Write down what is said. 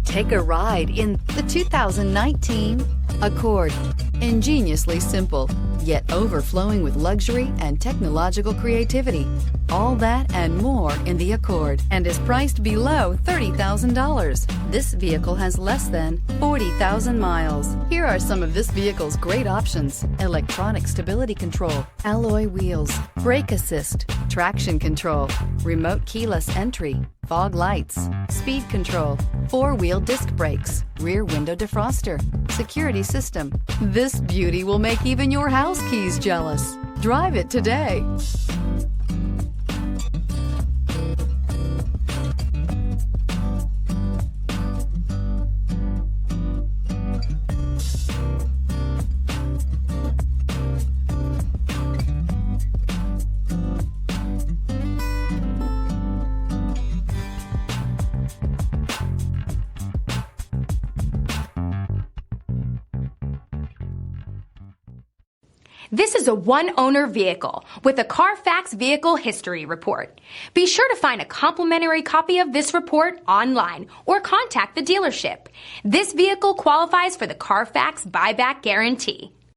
Take a ride in the 2019 Accord. Ingeniously simple, yet overflowing with luxury and technological creativity. All that and more in the Accord, and is priced below $30,000. This vehicle has less than 40,000 miles. Here are some of this vehicle's great options: electronic stability control, alloy wheels, brake assist, traction control, remote keyless entry, fog lights, speed control, four-wheel disc brakes, rear window defroster, security system. This beauty will make even your house keys jealous. Drive it today. This is a one-owner vehicle with a Carfax Vehicle History Report. Be sure to find a complimentary copy of this report online or contact the dealership. This vehicle qualifies for the Carfax Buyback Guarantee.